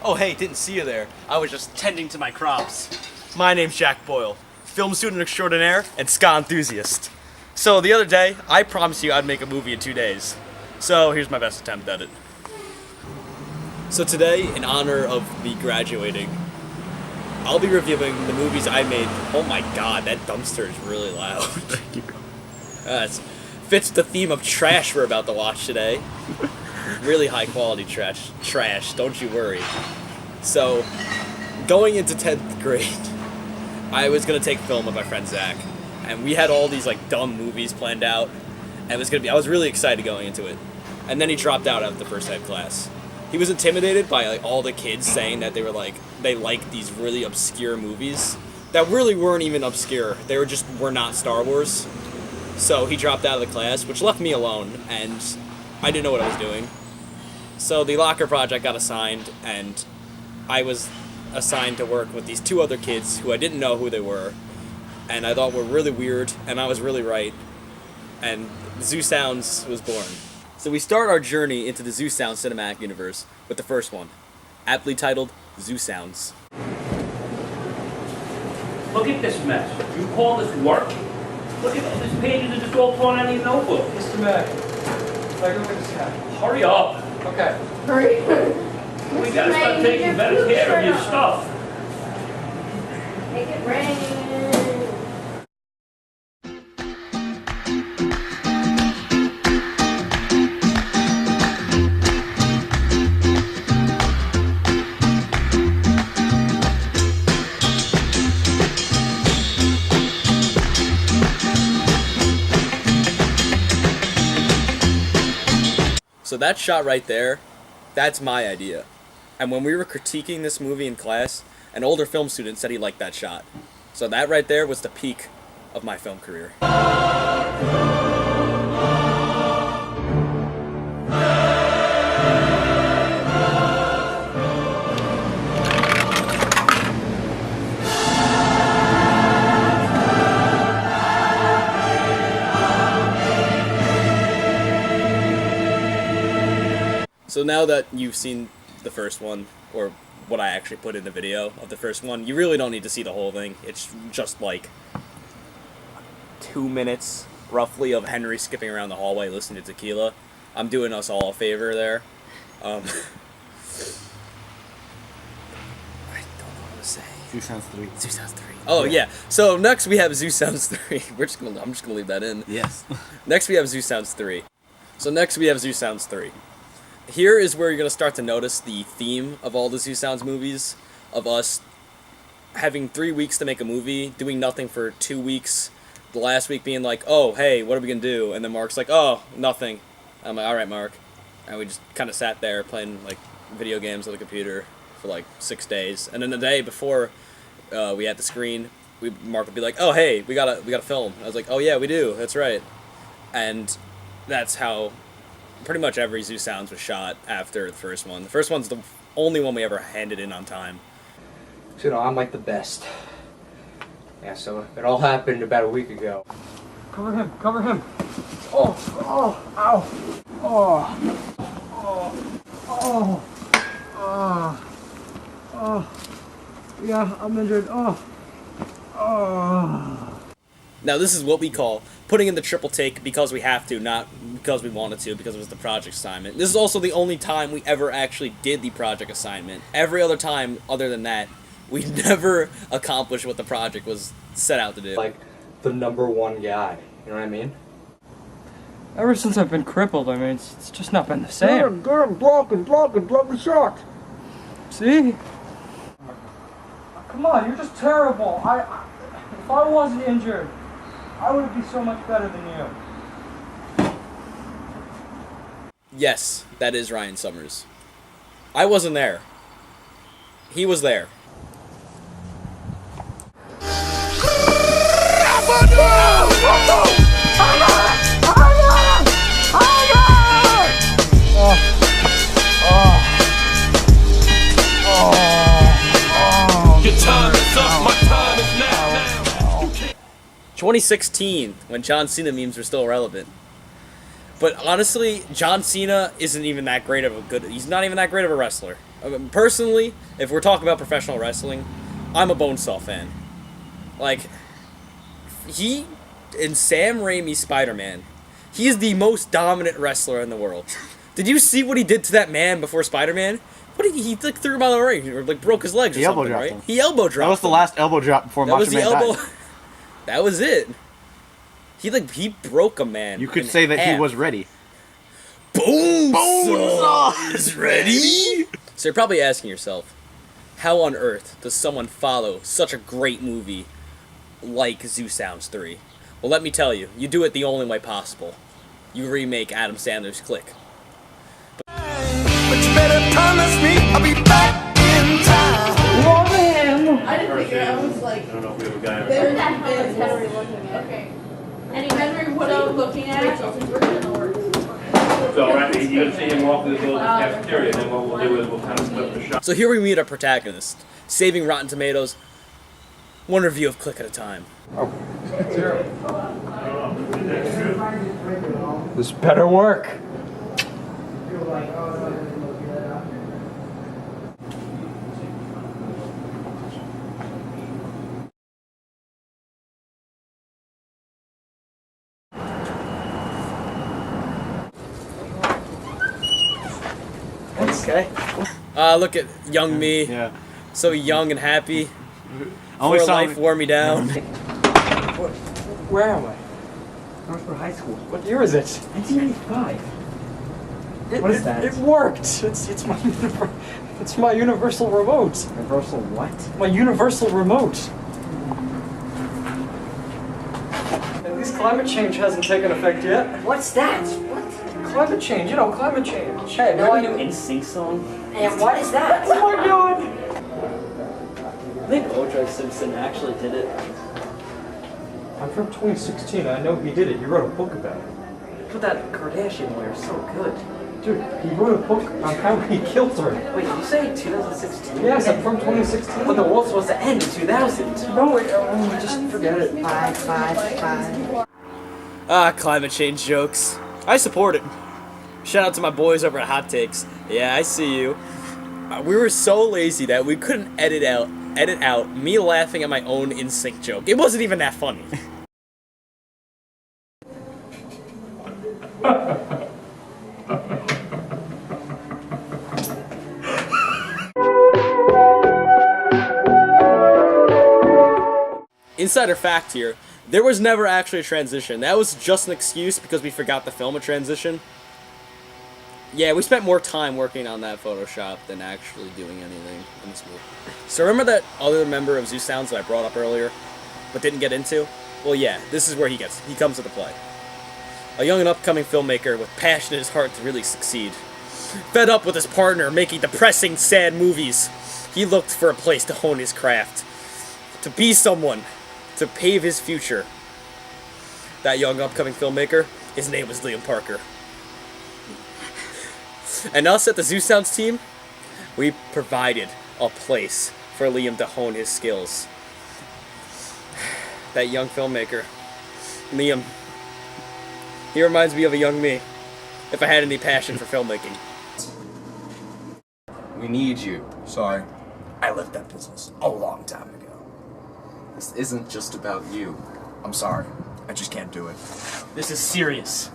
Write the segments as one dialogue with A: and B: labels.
A: Oh hey, didn't see you there. I was just
B: Tending to my crops.
A: My name's Jack Boyle, film student extraordinaire and ska enthusiast. So the other day, I promised you I'd make a movie in 2 days. So here's my best attempt at it. So today, in honor of me graduating, I'll be reviewing the movies I made. Oh my god, that dumpster is really loud. Thank you. It fits the theme of trash we're about to watch today. Really high quality trash, don't you worry. So, going into 10th grade, I was gonna take film with my friend Zach, and we had all these like dumb movies planned out, and I was really excited going into it. And then he dropped out after the first day of class. He was intimidated by like all the kids saying that they liked these really obscure movies that really weren't even obscure. They were not Star Wars. So he dropped out of the class, which left me alone, and I didn't know what I was doing. So the locker project got assigned, and I was assigned to work with these two other kids who I didn't know who they were, and I thought were really weird, and I was really right, and Zoo Sounds was born. So we start our journey into the Zoo Sounds cinematic universe with the first one, aptly titled Zoo Sounds.
C: Look at this mess. You call this work? Look at all these pages are just all torn out of your notebook.
D: Mr. Mack, I go get this guy.
C: Hurry up.
D: Okay.
E: Hurry.
C: We gotta start taking better care of your stuff.
E: Make it rain.
A: So that shot right there, that's my idea. And when we were critiquing this movie in class, an older film student said he liked that shot. So that right there was the peak of my film career. So now that you've seen the first one, or what I actually put in the video of the first one, you really don't need to see the whole thing. It's just like 2 minutes, roughly, of Henry skipping around the hallway listening to Tequila. I'm doing us all a favor there. I don't know what to say.
B: Zoo Sounds 3.
A: Zoo Sounds 3. Oh, yeah. So next we have Zoo Sounds 3. I'm just gonna leave that in.
B: Yes.
A: Next we have Zoo Sounds 3. So next we have Zoo Sounds 3. Here is where you're going to start to notice the theme of all the Zoo Sounds movies, of us having 3 weeks to make a movie, doing nothing for 2 weeks, the last week being like, oh, hey, what are we going to do? And then Mark's like, oh, nothing. I'm like, alright, Mark. And we just kind of sat there playing like video games on the computer for like 6 days. And then the day before we had the screen, Mark would be like, oh, hey, we got a film. I was like, oh, yeah, we do. That's right. And that's how pretty much every Zoo Sounds was shot after the first one. The first one's the only one we ever handed in on time.
D: So, I'm like the best. Yeah, so it all happened about a week ago. Cover him, cover him. Oh, ow. Yeah, I'm injured.
A: Now this is what we call putting in the triple take because we have to, not because we wanted to, because it was the project assignment. This is also the only time we ever actually did the project assignment. Every other time, other than that, we never accomplished what the project was set out to do.
D: Like, the #1 guy, you know what I mean?
F: Ever since I've been crippled, I mean, it's just not been the same.
D: Good, blocking shot.
F: See? Come on, you're just terrible. If I wasn't injured, I would be so much better than you.
A: Yes, that is Ryan Summers. I wasn't there. He was there.
C: Your time is up, my time is now.
A: 2016, when John Cena memes were still relevant. But honestly, John Cena isn't even that great of a he's not even that great of a wrestler. Personally, if we're talking about professional wrestling, I'm a Bonesaw fan. Like, he, in Sam Raimi's Spider-Man, he is the most dominant wrestler in the world. Did you see what he did to that man before Spider-Man? What did he like threw him out of the ring, or like broke his legs or
B: He elbow
A: something,
B: dropped
A: right?
B: him.
A: He elbow dropped.
B: That was the
A: him.
B: last elbow drop before
A: That was
B: Macho
A: the
B: Man
A: elbow.
B: died.
A: That was it. He broke a man.
B: You could
A: in
B: say that he
A: half.
B: was ready.
A: Bonesaw is ready. So you're probably asking yourself, how on earth does someone follow such a great movie like Zoo Sounds 3? Well, let me tell you, you do it the only way possible. You remake Adam Sandler's Click.
G: But you better promise me I'll be back in time.
E: I didn't figure out. I was like,
C: I don't know if we have a guy.
E: there's that big Henry looking at. Okay. Anyway, Henry, what are you looking at?
C: So, right, you're gonna see him walk through the building cafeteria, then what we'll do is we'll kind of split the shot.
A: So here we meet our protagonist, saving Rotten Tomatoes, one review of Click at a time.
F: This better work.
A: Okay. Look at young me,
B: Yeah.
A: so young and happy.
B: Only
A: Before
B: saw
A: life wore me down.
F: Where am I?
D: Northwood High School.
F: What year is it?
D: 1985.
F: It,
D: What is
F: it-
D: that?
F: It worked. It's my it's my universal remote.
D: Universal what?
F: My universal remote. At least climate change hasn't taken effect yet.
D: What's that? What?
F: Climate change, climate change.
D: Hey, no, I
C: In sync song?
D: And what is that?
F: Oh my god!
H: I think O.J. Simpson actually did it.
F: I'm from 2016. I know he did it. He wrote a book about it.
H: But that Kardashian lawyer's so good.
F: Dude, he wrote a book on how he killed her.
H: Wait, did you say 2016?
F: Yes, I'm from 2016.
H: But the world's supposed to end in 2000.
F: No, just forget it.
A: Climate change jokes. I support it. Shout out to my boys over at Hot Takes. Yeah, I see you. We were so lazy that we couldn't edit out me laughing at my own NSYNC joke. It wasn't even that funny. Insider fact here, there was never actually a transition. That was just an excuse because we forgot to film a transition. Yeah, we spent more time working on that Photoshop than actually doing anything in this movie. So remember that other member of Zoo Sounds that I brought up earlier, but didn't get into? Well, yeah, this is where he comes into play. A young and upcoming filmmaker with passion in his heart to really succeed. Fed up with his partner making depressing, sad movies, he looked for a place to hone his craft. To be someone, to pave his future. That young upcoming filmmaker, his name was Liam Parker. And us at the Zoo Sounds team, we provided a place for Liam to hone his skills. That young filmmaker, Liam, he reminds me of a young me, if I had any passion for filmmaking.
I: We need you. Sorry. I left that business a long time ago. This isn't just about you. I'm sorry. I just can't do it.
A: This is serious.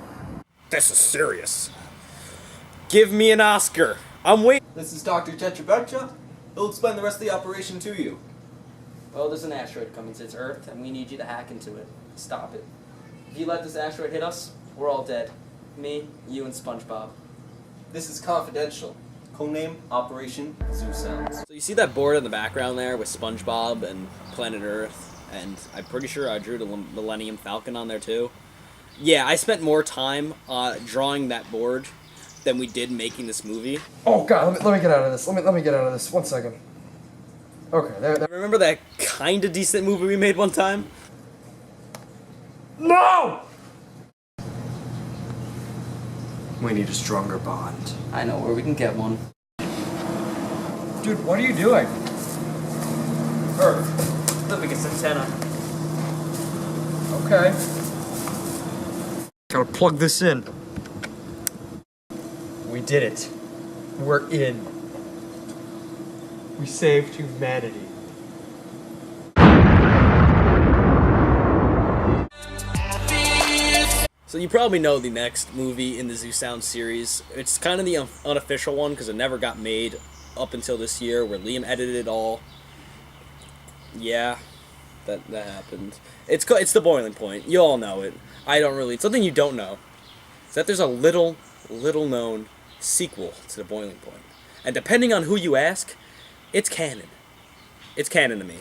A: This is serious. Give me an Oscar. I'm waiting.
I: This is Dr. Tetrabecha. He'll explain the rest of the operation to you.
H: Well, there's an asteroid coming to Earth, and we need you to hack into it. Stop it. If you let this asteroid hit us, we're all dead. Me, you, and SpongeBob.
I: This is confidential. Codename Operation Zoo Sounds.
A: So you see that board in the background there with SpongeBob and Planet Earth, and I'm pretty sure I drew the Millennium Falcon on there too. Yeah, I spent more time drawing that board than we did making this movie.
F: Oh god, let me get out of this. Let me get out of this. 1 second. Okay, there.
A: Remember that kinda decent movie we made one time?
F: No!
I: We need a stronger bond.
H: I know where we can get one.
F: Dude, what are you doing?
A: Earth. Let me get some antenna.
F: Okay. Gotta plug this in. We did it. We're in. We saved humanity.
A: So you probably know the next movie in the Zoo Sound series. It's kind of the unofficial one because it never got made up until this year, where Liam edited it all. Yeah, that happened. It's The Boiling Point. You all know it. I don't really. Something you don't know is that there's a little known sequel to The Boiling Point, and depending on who you ask, it's canon. It's canon to me.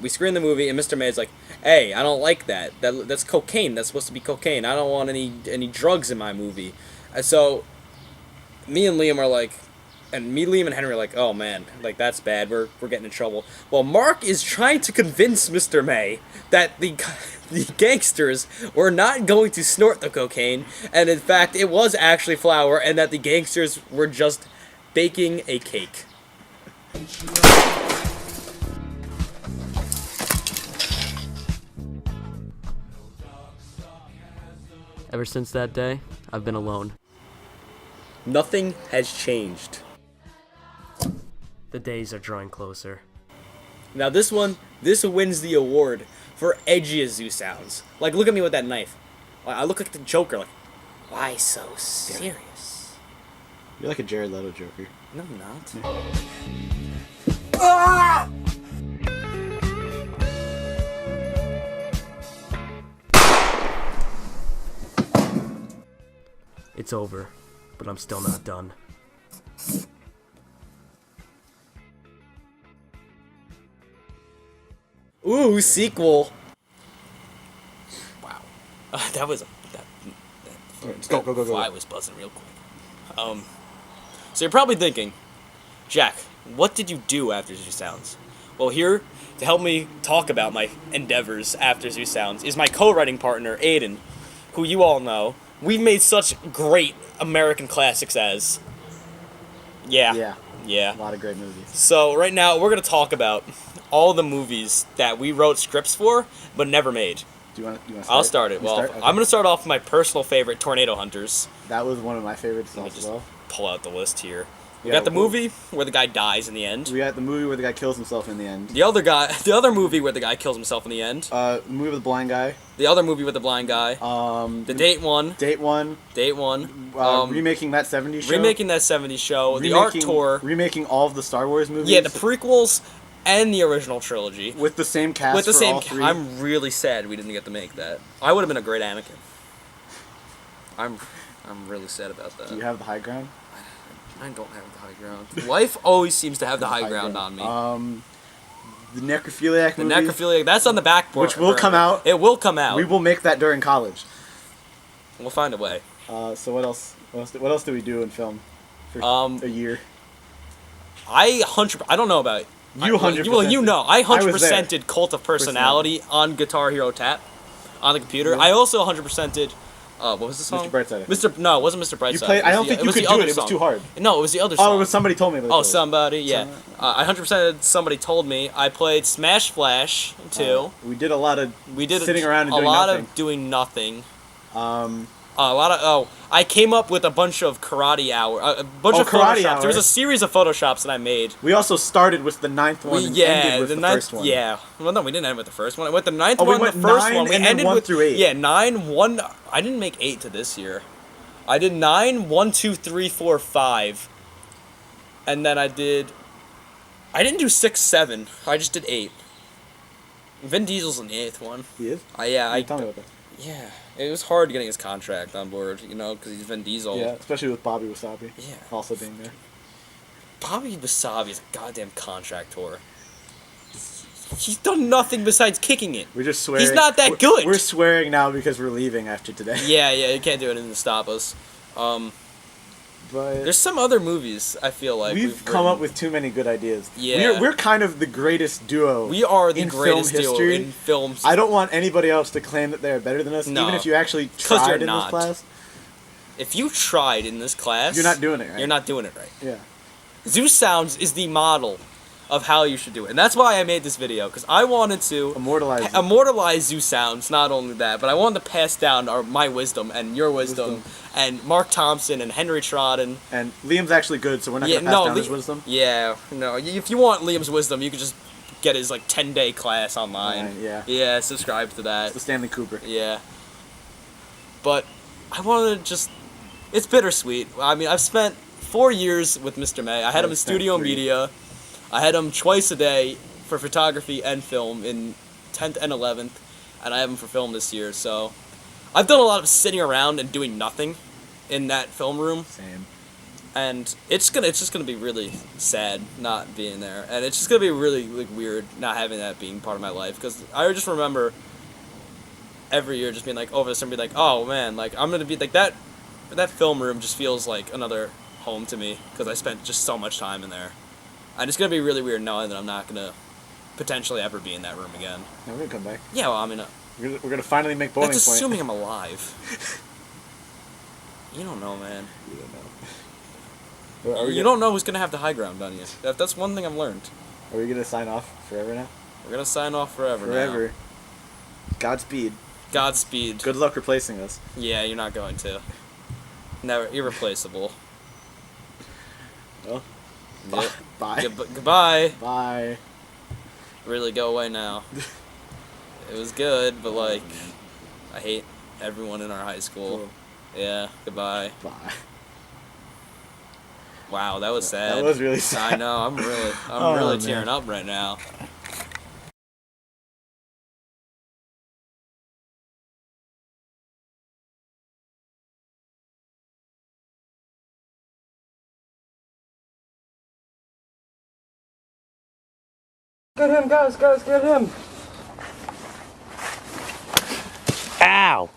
A: We screen the movie, and Mr. May's like, "Hey, I don't like that. That's cocaine. That's supposed to be cocaine. I don't want any drugs in my movie." And so, me and Liam are like, Liam and Henry are like, "Oh man, like that's bad. We're getting in trouble." Well, Mark is trying to convince Mr. May that the gangsters were not going to snort the cocaine, and in fact, it was actually flour, and that the gangsters were just baking a cake.
H: Ever since that day, I've been alone.
A: Nothing has changed.
H: The days are drawing closer.
A: Now this wins the award for edgiest Zoo Sounds. Like, look at me with that knife. I look like the Joker. Like, why so serious?
B: You're like a Jared Leto Joker.
A: No, I'm not.
H: It's over, but I'm still not done.
A: Ooh, sequel. Wow. That was
B: Go.
A: fly was buzzing real quick. So you're probably thinking, Jack, what did you do after Zoo Sounds? Well, here to help me talk about my endeavors after Zoo Sounds is my co-writing partner, Aiden, who you all know. We've made such great American classics as... Yeah.
B: A lot of great movies.
A: So right now, we're going to talk about all the movies that we wrote scripts for, but never made.
B: Do you want to start?
A: I'll start it. Well,
B: Okay.
A: I'm going to start off with my personal favorite, Tornado Hunters.
B: That was one of my favorites
A: Let me
B: as
A: just
B: well.
A: pull out the list here. We
B: Yeah,
A: got the
B: cool.
A: movie where the guy dies in the end.
B: We got the movie where the guy kills himself in the end.
A: The other movie where the guy kills himself in the end.
B: The movie with the blind guy.
A: The other movie with the blind guy. The Date one.
B: Date one. Remaking that 70s show.
A: Remaking that 70s show. The Art Tour.
B: Remaking all of the Star Wars movies.
A: Yeah, the prequels and the original trilogy.
B: With the same cast
A: With the
B: for
A: same
B: all three.
A: I'm really sad we didn't get to make that. I would have been a great Anakin. I'm really sad about that.
B: Do you have the high ground?
A: I don't have the high ground. Life always seems to have the high ground on me.
B: The Necrophiliac
A: The
B: movie.
A: Necrophiliac, that's on the back burner.
B: Which will come out.
A: It will come out.
B: We will make that during college.
A: We'll find a way.
B: So what else? What else do we do in film for a year?
A: I don't know about it.
B: You 100%.
A: Well, you know, I
B: I was there.
A: 100% did Cult of Personality on Guitar Hero Tap on the computer.
B: Yeah.
A: I also 100% did. What was the song?
B: Mr. Brightside.
A: No, it wasn't Mr. Brightside.
B: You played. I don't think you could do it. It was too hard.
A: No, it was the other song.
B: Oh, it was Somebody Told Me. About
A: Oh,
B: it.
A: Somebody, yeah. I 100% did Somebody Told Me. I played Smash Flash too.
B: We did a lot of sitting around and
A: a
B: doing
A: lot
B: nothing.
A: of doing nothing. I came up with a bunch of karate of
B: Karate
A: Photoshops.
B: Hour.
A: There was a series of Photoshops that I made.
B: We also started with the 9th one and ended with the first one.
A: Yeah. Well, no, we didn't end with the first one. I went the 9th
B: Oh, we
A: one, the
B: went
A: first
B: 9
A: one. We
B: and then
A: ended
B: 1
A: with
B: through 8.
A: Yeah, 9, 1. I didn't make 8 to this year. I did 9, 1, 2, 3, 4, 5, and then I didn't do 6, 7. I just did 8. Vin Diesel's in the 8th one.
B: He is?
A: Yeah.
B: Tell me about that.
A: Yeah, it was hard getting his contract on board, because he's Vin Diesel.
B: Yeah, especially with Bobby Wasabi.
A: Yeah.
B: Also being there.
A: Bobby Wasabi is a goddamn contractor. He's done nothing besides kicking it.
B: We're just swearing.
A: He's not that good.
B: We're swearing now because we're leaving after today.
A: Yeah, you can't do anything to stop us.
B: But
A: There's some other movies I feel like
B: we've come up with too many good ideas.
A: Yeah.
B: We're kind of the greatest duo.
A: We are the
B: in
A: greatest
B: film
A: duo
B: history.
A: in films.
B: I don't want anybody else to claim that they're better than us,
A: No.
B: even if you actually
A: 'Cause you're
B: tried in
A: not.
B: this class.
A: If you tried in this class,
B: You're not doing it right.
A: You're not doing it right.
B: Yeah.
A: Zoo Sounds is the model of how you should do it. And that's why I made this video, because I wanted to immortalize Zoo Sounds, not only that, but I wanted to pass down my wisdom and your wisdom, and Mark Thompson and Henry Trodden.
B: And Liam's actually good, so we're not going to pass down his wisdom?
A: Yeah, no, if you want Liam's wisdom, you could just get his, like, 10-day class online.
B: Yeah.
A: Yeah, subscribe to that.
B: It's the Stanley Kubrick.
A: Yeah. But I wanted to just... It's bittersweet. I mean, I've spent 4 years with Mr. May. I had him in Studio Media. I had him twice a day for photography and film in 10th and 11th, and I have him for film this year. So I've done a lot of sitting around and doing nothing in that film room.
B: Same.
A: And it's just gonna be really sad not being there, and it's just gonna be really like weird not having that being part of my life, because I just remember every year just being like over this and be like, oh man, like I'm gonna be like that film room just feels like another home to me, because I spent just so much time in there. And it's gonna be really weird knowing that I'm not gonna potentially ever be in that room again.
B: Yeah, we're gonna come back.
A: Yeah, well, I mean,
B: we're gonna finally make Boiling
A: that's
B: Point.
A: assuming I'm alive. You don't know, man.
B: You don't know.
A: You don't know who's gonna have the high ground on you. That's one thing I've learned.
B: Are we gonna sign off forever now?
A: We're gonna sign off forever.
B: Forever. Godspeed.
A: Godspeed.
B: Good luck replacing us.
A: Yeah, you're not going to. Never, irreplaceable.
B: Well,
A: Yep.
B: bye.
A: Goodbye.
B: Bye.
A: Really, go away now. It was good, but like, I hate everyone in our high school.
B: Cool.
A: Yeah, goodbye.
B: Bye.
A: Wow, that was sad.
B: That was really sad.
A: I know. I'm
B: Oh,
A: really
B: man.
A: tearing up right now.
F: Get him, guys, get him!
C: Ow!